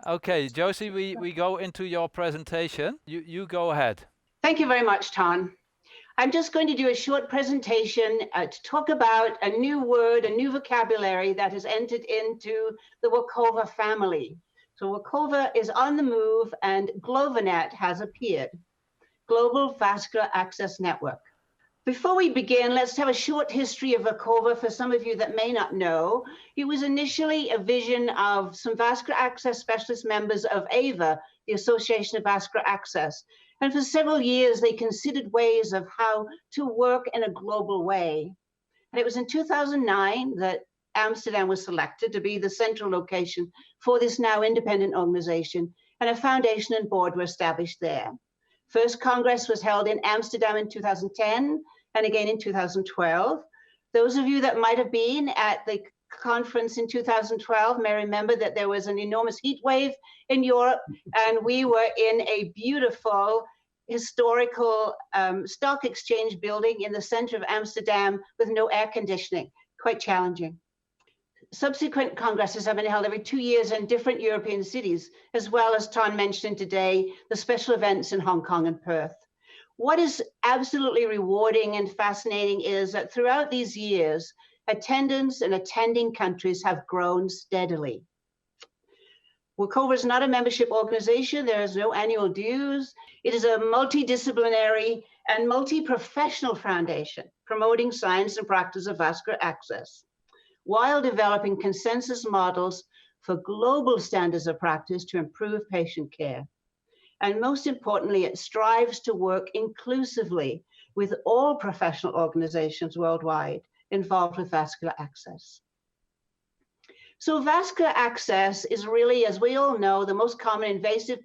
Okay, Josie, we go into your presentation. You go ahead. Thank you very much, Ton. I'm just going to do a short presentation to talk about a new word, a new vocabulary that has entered into the WoCoVA family. So WoCoVA is on the move and GloVANet has appeared, Global Vascular Access Network. Before we begin, let's have a short history of WoCoVA for some of you that may not know. It was initially a vision of some vascular access specialist members of AVA, the Association of Vascular Access. And for several years, they considered ways of how to work in a global way. And it was in 2009 that Amsterdam was selected to be the central location for this now independent organization, and a foundation and board were established there. First Congress was held in Amsterdam in 2010 and again in 2012. Those of you that might have been at the conference in 2012 may remember that there was an enormous heat wave in Europe, and we were in a beautiful historical stock exchange building in the center of Amsterdam with no air conditioning, quite challenging. Subsequent congresses have been held every 2 years in different European cities, as well as Ton mentioned today, the special events in Hong Kong and Perth. What is absolutely rewarding and fascinating is that throughout these years, attendance and attending countries have grown steadily. WoCoVA is not a membership organization. There is no annual dues. It is a multidisciplinary and multi-professional foundation promoting science and practice of vascular access, while developing consensus models for global standards of practice to improve patient care. And most importantly, it strives to work inclusively with all professional organizations worldwide involved with vascular access. So vascular access is really, as we all know, the most common invasive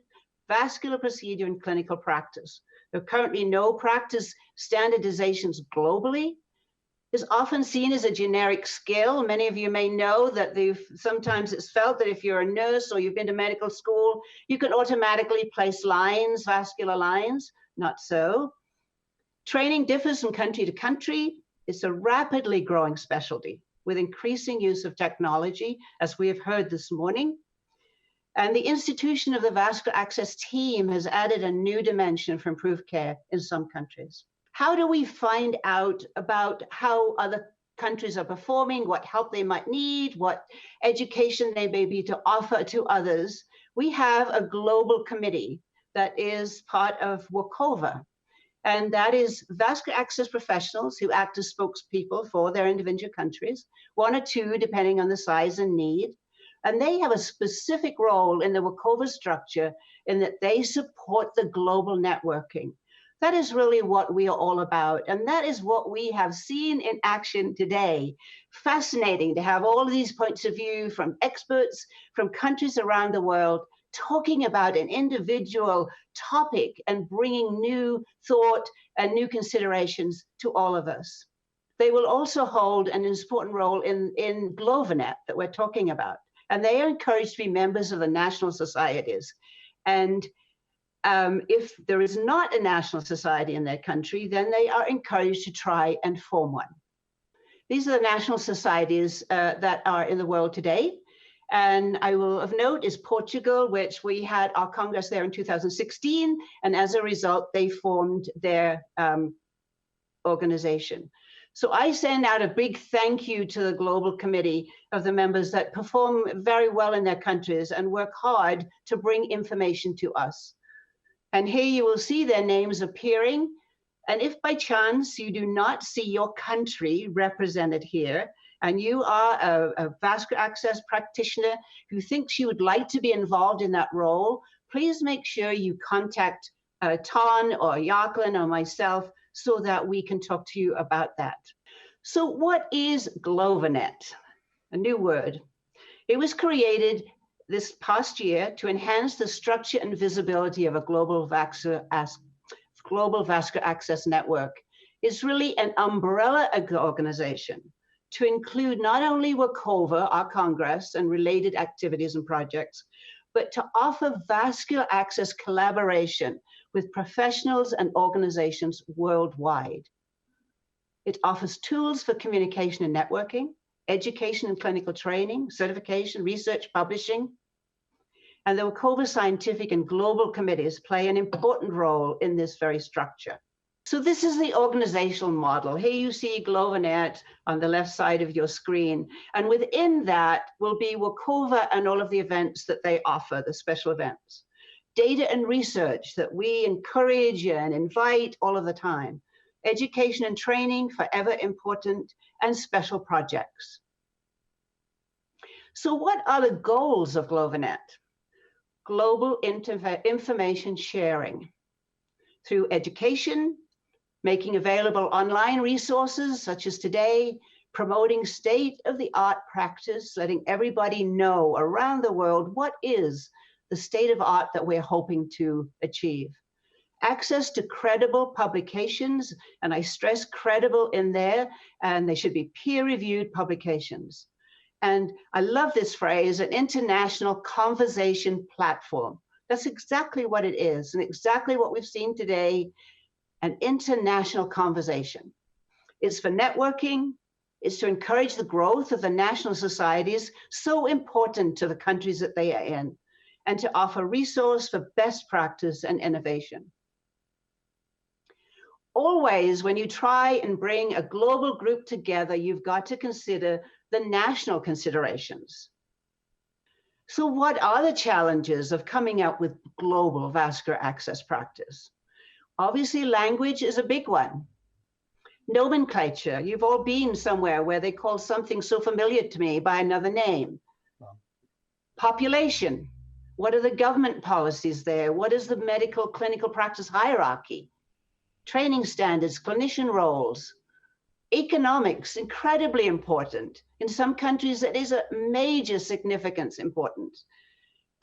vascular procedure in clinical practice. There are currently no practice standardizations globally. Is often seen as a generic skill. Many of you may know that sometimes it's felt that if you're a nurse or you've been to medical school, you can automatically place lines, vascular lines. Not so. Training differs from country to country. It's a rapidly growing specialty with increasing use of technology, as we have heard this morning. And the institution of the vascular access team has added a new dimension for improved care in some countries. How do we find out about how other countries are performing, what help they might need, what education they may be to offer to others? We have a global committee that is part of WoCoVA, and that is vascular access professionals who act as spokespeople for their individual countries, 1 or 2 depending on the size and need. And they have a specific role in the WoCoVA structure in that they support the global networking. That is really what we are all about. And that is what we have seen in action today. Fascinating to have all of these points of view from experts from countries around the world talking about an individual topic and bringing new thought and new considerations to all of us. They will also hold an important role in GloVANet that we're talking about. And they are encouraged to be members of the national societies. And if there is not a national society in their country, then they are encouraged to try and form one. These are the national societies that are in the world today. And I will of note is Portugal, which we had our Congress there in 2016. And as a result, they formed their organization. So I send out a big thank you to the global committee of the members that perform very well in their countries and work hard to bring information to us. And here you will see their names appearing. And if by chance you do not see your country represented here, and you are a vascular access practitioner who thinks you would like to be involved in that role, please make sure you contact Ton or Jacqueline or myself so that we can talk to you about that. So what is GloVANet? A new word. It was created this past year to enhance the structure and visibility of a global vascular access network. It's really an umbrella organization to include not only WoCoVA, our Congress, and related activities and projects, but to offer vascular access collaboration with professionals and organizations worldwide. It offers tools for communication and networking, education and clinical training, certification, research, publishing. And the WoCoVA scientific and global committees play an important role in this very structure. So this is the organizational model. Here you see GloVANet on the left side of your screen. And within that will be WoCoVA and all of the events that they offer, the special events. Data and research that we encourage and invite all of the time. Education and training, forever important, and special projects. So what are the goals of GloVANet? Global information sharing through education, making available online resources such as today, promoting state-of-the-art practice, letting everybody know around the world what is the state of art that we're hoping to achieve. Access to credible publications, and I stress credible in there, and they should be peer-reviewed publications. And I love this phrase, an international conversation platform. That's exactly what it is, and exactly what we've seen today, an international conversation. It's for networking, it's to encourage the growth of the national societies, so important to the countries that they are in, and to offer resource for best practice and innovation. Always, when you try and bring a global group together, you've got to consider the national considerations. So what are the challenges of coming up with global vascular access practice? Obviously, language is a big one. Nomenclature, you've all been somewhere where they call something so familiar to me by another name. Population, what are the government policies there? What is the medical clinical practice hierarchy? Training standards, clinician roles. Economics, incredibly important. In some countries, it is a major significance important.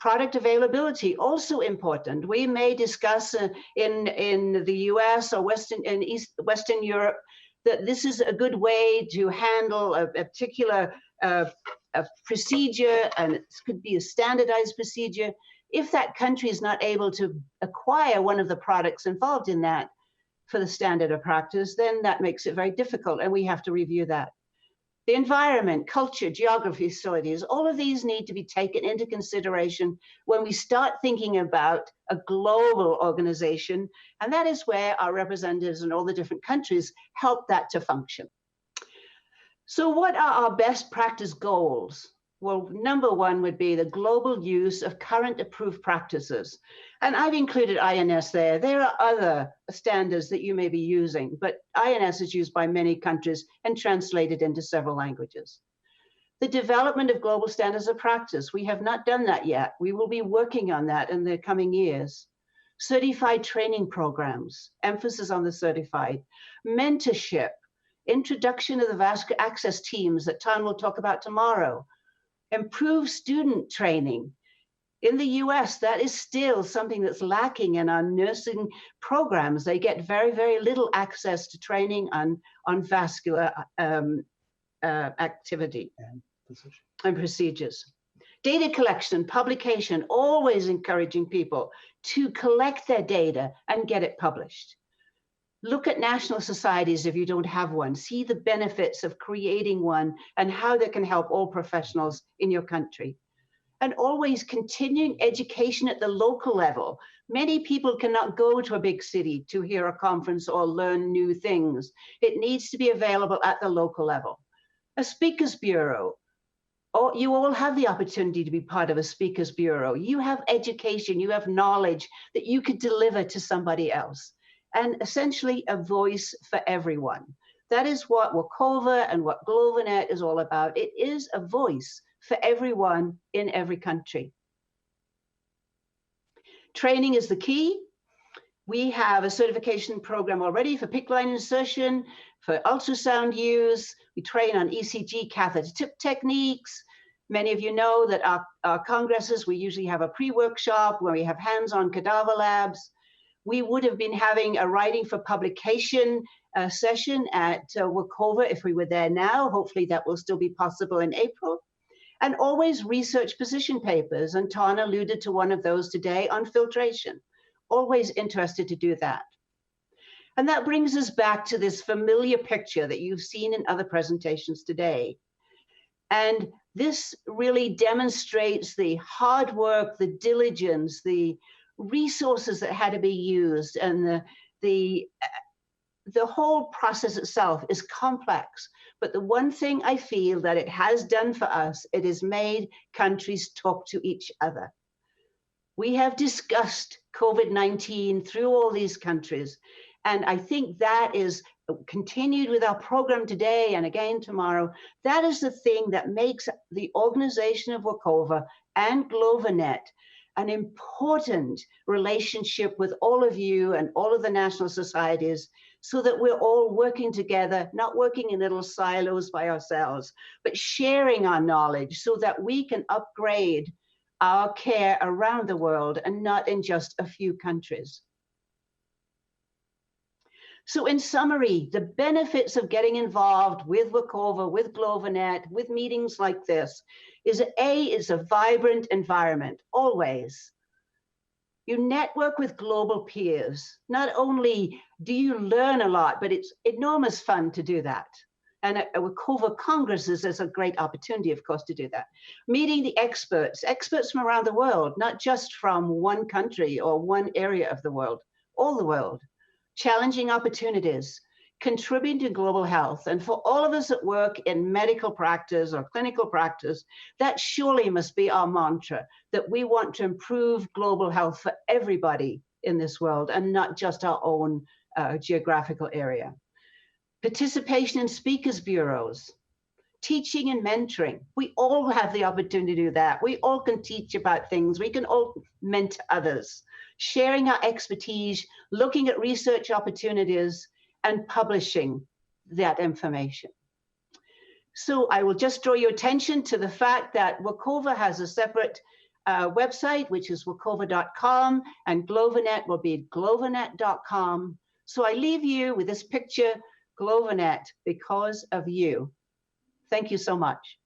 Product availability, also important. We may discuss in the US or Western Europe that this is a good way to handle a particular procedure, and it could be a standardized procedure. If that country is not able to acquire one of the products involved in that for the standard of practice, then that makes it very difficult, and we have to review that. The environment, culture, geography, facilities, all of these need to be taken into consideration when we start thinking about a global organization, and that is where our representatives in all the different countries help that to function. So what are our best practice goals? Well, number one would be the global use of current approved practices. And I've included INS there. There are other standards that you may be using, but INS is used by many countries and translated into several languages. The development of global standards of practice. We have not done that yet. We will be working on that in the coming years. Certified training programs, emphasis on the certified. Mentorship, introduction of the vascular access teams that Tan will talk about tomorrow. Improve student training. In the US, that is still something that's lacking in our nursing programs. They get very, very little access to training on vascular activity and procedures. Data collection, publication, always encouraging people to collect their data and get it published. Look at national societies if you don't have one. See the benefits of creating one and how that can help all professionals in your country. And always continuing education at the local level. Many people cannot go to a big city to hear a conference or learn new things. It needs to be available at the local level. A speakers bureau. Oh, you all have the opportunity to be part of a speakers bureau. You have education, you have knowledge that you could deliver to somebody else. And essentially a voice for everyone. That is what WoCoVA and what GloVANet is all about. It is a voice for everyone in every country. Training is the key. We have a certification program already for PICC line insertion, for ultrasound use. We train on ECG catheter tip techniques. Many of you know that our congresses, we usually have a pre-workshop where we have hands-on cadaver labs. We would have been having a writing for publication session at WoCoVA if we were there now. Hopefully that will still be possible in April. And always research position papers. And Tan alluded to one of those today on filtration. Always interested to do that. And that brings us back to this familiar picture that you've seen in other presentations today. And This really demonstrates the hard work, the diligence, the resources that had to be used, and the whole process itself is complex. But the one thing I feel that it has done for us, it has made countries talk to each other. We have discussed COVID-19 through all these countries. And I think that is continued with our program today and again tomorrow. That is the thing that makes the organization of WoCoVA and GloVANet an important relationship with all of you and all of the national societies, so that we're all working together, not working in little silos by ourselves, but sharing our knowledge so that we can upgrade our care around the world and not in just a few countries. So in summary, the benefits of getting involved with WoCoVA, with GloVANet, with meetings like this is it's a vibrant environment, always. You network with global peers. Not only do you learn a lot, but it's enormous fun to do that. And at WoCoVA Congresses, there's a great opportunity, of course, to do that. Meeting the experts from around the world, not just from one country or one area of the world, all the world. Challenging opportunities, contributing to global health. And for all of us that work in medical practice or clinical practice, that surely must be our mantra, that we want to improve global health for everybody in this world and not just our own geographical area. Participation in speakers bureaus, teaching and mentoring. We all have the opportunity to do that. We all can teach about things. We can all mentor others. Sharing our expertise, looking at research opportunities, and publishing that information. So I will just draw your attention to the fact that WoCoVA has a separate website, which is wocova.com, and GloVANet will be glovanet.com. So I leave you with this picture, GloVANet, because of you. Thank you so much.